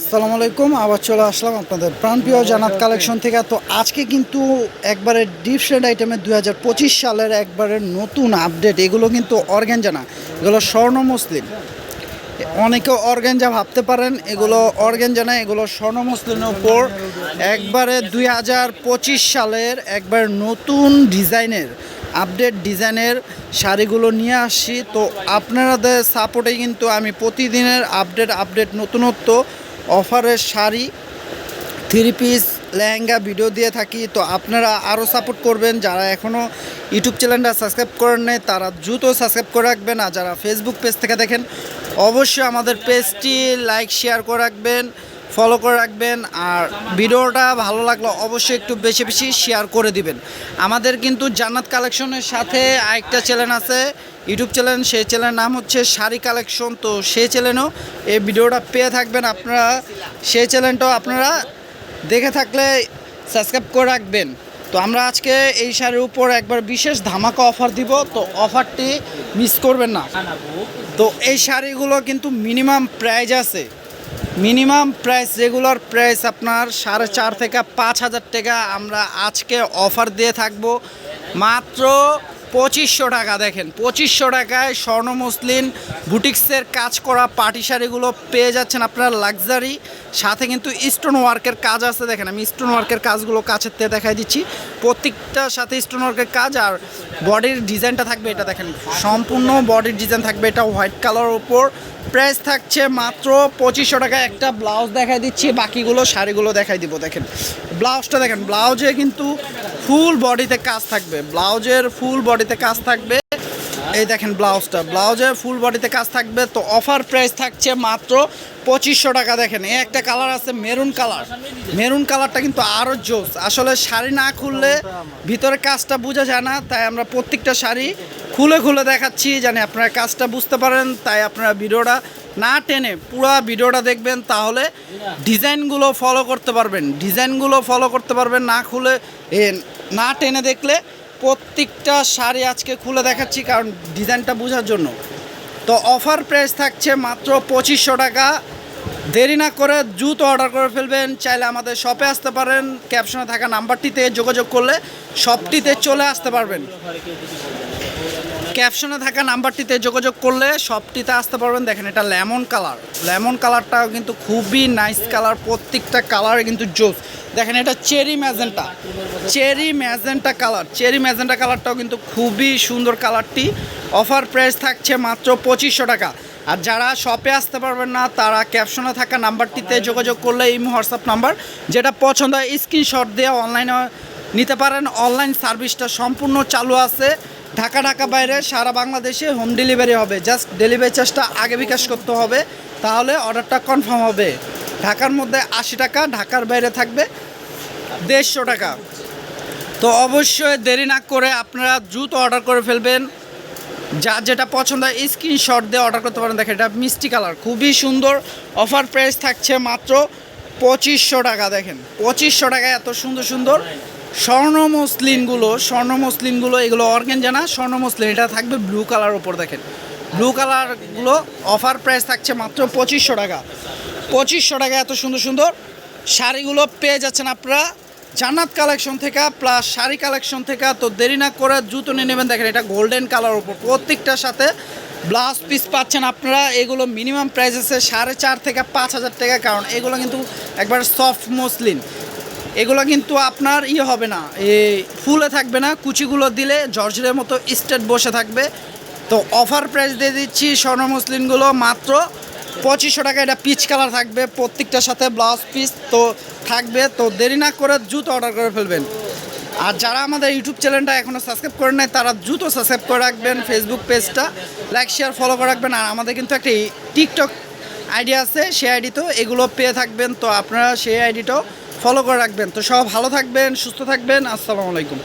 আসসালামু আলাইকুম। আবার চলে আসলাম আপনাদের প্রাণপ্রিয় জান্নাত কালেকশন থেকে। তো আজকে কিন্তু একবারে ডিফারেন্ট আইটেমের 2025 সালের একবারে নতুন আপডেট। এগুলো কিন্তু অর্গানজা না, এগুলো স্বর্ণ মুসলিম। অনেকে অর্গানজা ভাবতে পারেন, এগুলো অর্গানজা না, এগুলো স্বর্ণ মুসলিমের উপর একবারে 2025 সালের একবার নতুন ডিজাইনের আপডেট ডিজাইনের শাড়িগুলো নিয়ে আসছি। তো আপনাদের সাপোর্টে কিন্তু আমি প্রতিদিনের আপডেট নতুনত্ব অফারের sari, three piece, lehenga video দিয়ে থাকি। তো আপনারা আরও সাপোর্ট করবেন। যারা এখনও ইউটিউব চ্যানেলটা সাবস্ক্রাইব করেন নাই তারা দ্রুত সাবস্ক্রাইব করে রাখবেন। আর যারা ফেসবুক পেজ থেকে দেখেন অবশ্যই আমাদের পেজটি লাইক শেয়ার করে রাখবেন, ফলো করে রাখবেন। আর ভিডিওটা ভালো লাগলে অবশ্যই একটু বেশি বেশি শেয়ার করে দিবেন। আমাদের কিন্তু জান্নাত কালেকশনের সাথে আরেকটা চ্যানেল আছে, ইউটিউব চ্যানেল, সেই চ্যানেলের নাম হচ্ছে শাড়ি কালেকশন। তো সেই চ্যানেলেও এই ভিডিওটা পেয়ে থাকবেন আপনারা। সেই চ্যানেলটাও আপনারা দেখে থাকলে সাবস্ক্রাইব করে রাখবেন। তো আমরা আজকে এই শাড়ির উপর একবার বিশেষ ধামাকা অফার দিব, তো অফারটি মিস করবেন না। তো এই শাড়িগুলো কিন্তু মিনিমাম প্রাইস আছে, মিনিমাম প্রাইস রেগুলার প্রাইস আপনার 4.5 থেকে 5,000 টাকা। আমরা আজকে অফার দিয়ে থাকবো মাত্র 2500 টাকা। দেখেন 2500 টাকায় স্বর্ণ মুসলিম বুটিক্সের কাজ করা পাটি শাড়িগুলো পেয়ে যাচ্ছেন আপনারা লাক্সারি, সাথে কিন্তু স্টোন ওয়ার্কের কাজ আছে। দেখেন আমি স্টোন ওয়ার্কের কাজগুলো কাছের থেকে দেখাই দিচ্ছি, প্রত্যেকটার সাথে স্টোন ওয়ার্কের কাজ। আর বডির ডিজাইনটা থাকবে, এটা দেখেন সম্পূর্ণ বডির ডিজাইন থাকবে, এটা হোয়াইট কালারের উপর। প্রাইস থাকছে মাত্র 2500 টাকা। একটা ব্লাউজ দেখাই দিচ্ছি, বাকিগুলো শাড়িগুলো দেখাই দিব। দেখেন ব্লাউজটা দেখেন, ব্লাউজে কিন্তু ফুল বডিতে কাজ থাকবে, ব্লাউজের ফুল বডিতে কাজ থাকবে। এই দেখেন ব্লাউজটা, ব্লাউজে ফুল বডিতে কাজ থাকবে। তো অফার প্রাইস থাকছে মাত্র 2500 টাকা। দেখেন এই একটা কালার আছে মেরুন কালার, মেরুন কালারটা কিন্তু আরও জোস। আসলে শাড়ি না খুললে ভিতরে কাজটা বোঝা যায় না, তাই আমরা প্রত্যেকটা শাড়ি খুলে খুলে দেখাচ্ছি, জানি আপনারা কাজটা বুঝতে পারেন। তাই আপনারা ভিডিওটা না টেনে পুরো ভিডিওটা দেখবেন, তাহলে ডিজাইনগুলো ফলো করতে পারবেন, ডিজাইনগুলো ফলো করতে পারবেন। না খুলে না টেনে দেখলে প্রত্যেকটা শাড়ি আজকে খুলে দেখাচ্ছি, কারণ ডিজাইনটা বোঝার জন্য। তো অফার প্রাইস থাকছে মাত্র 2500 টাকা। দেরি না করে দ্রুত অর্ডার করে ফেলবেন। চাইলে আমাদের শপে আসতে পারেন, ক্যাপশনে থাকা নাম্বারটিতে যোগাযোগ করলে শপটিতে চলে আসতে পারবেন। ক্যাপশনে থাকা নাম্বারটিতে যোগাযোগ করলে শপটিতে আসতে পারবেন। দেখেন এটা লেমন কালার, লেমন কালারটাও কিন্তু খুবই নাইস কালার, প্রত্যেকটা কালার কিন্তু জোস। দেখেন এটা cherry magenta, cherry magenta colour, cherry magenta কালারটাও কিন্তু খুবই সুন্দর কালারটি। অফার প্রাইস থাকছে মাত্র 2500 টাকা। আর যারা শপে আসতে পারবেন না তারা ক্যাপশনে থাকা নাম্বারটিতে যোগাযোগ করলে ইমো হোয়াটসঅ্যাপ নাম্বার, যেটা পছন্দ হয় স্ক্রিনশট দিয়ে অনলাইনে নিতে পারেন। অনলাইন সার্ভিসটা সম্পূর্ণ চালু আছে। ঢাকা বাইরে সারা বাংলাদেশে হোম ডেলিভারি হবে। জাস্ট ডেলিভারি চার্জটা আগে বিকাশ করতে হবে, তাহলে অর্ডারটা কনফার্ম হবে। ঢাকার মধ্যে 80 টাকা, ঢাকার বাইরে থাকবে 150 টাকা। তো অবশ্যই দেরি না করে আপনারা দ্রুত অর্ডার করে ফেলবেন। যা যেটা পছন্দ হয় স্ক্রিনশট দিয়ে অর্ডার করতে পারেন। দেখেন এটা মিষ্টি কালার, খুবই সুন্দর। অফার প্রাইস থাকছে মাত্র 2500 টাকা। দেখেন 2500 টাকায় এত সুন্দর সুন্দর স্বর্ণ মসলিনগুলো, এগুলো অর্গানজা না, স্বর্ণ মসলিন। এটা থাকবে ব্লু কালার উপর। দেখেন ব্লু কালারগুলো অফার প্রাইস থাকছে মাত্র 2500 টাকা। 2500 টাকা এত সুন্দর সুন্দর শাড়িগুলো পেয়ে যাচ্ছেন আপনারা জান্নাত কালেকশন থেকে, প্লাস শাড়ি কালেকশন থেকে। তো দেরি না করে দ্রুত নিয়ে নেবেন। দেখেন এটা গোল্ডেন কালার উপর, প্রত্যেকটার সাথে ব্লাউজ পিস পাচ্ছেন আপনারা। এগুলো মিনিমাম প্রাইস আছে 4.5 থেকে 5000 টাকা, কারণ এগুলো কিন্তু একবার সফট মসলিন। এগুলো কিন্তু আপনার হবে না, এই ফুলে থাকবে না, কুচিগুলো দিলে জর্জের মতো স্ট্রেট বসে থাকবে। তো অফার প্রাইস দিয়ে দিচ্ছি স্বর্ণ মসলিনগুলো মাত্র 2500 টাকা। এটা পিচ কালার থাকবে, প্রত্যেকটার সাথে ব্লাউজ পিস তো থাকবে। তো দেরি না করে দ্রুত অর্ডার করে ফেলবেন। আর যারা আমাদের ইউটিউব চ্যানেলটা এখনও সাবস্ক্রাইব করে নেয় তারা দ্রুত সাবস্ক্রাইব করে রাখবেন, ফেসবুক পেজটা লাইক শেয়ার ফলো করে রাখবেন। আর আমাদের কিন্তু একটা টিকটক আইডি আছে, সেই আইডিতেও এগুলো পেয়ে থাকবেন। তো আপনারা সেই আইডিটাও ফলো করে রাখবেন। তো সব ভালো থাকবেন, সুস্থ থাকবেন। আসসালামু আলাইকুম।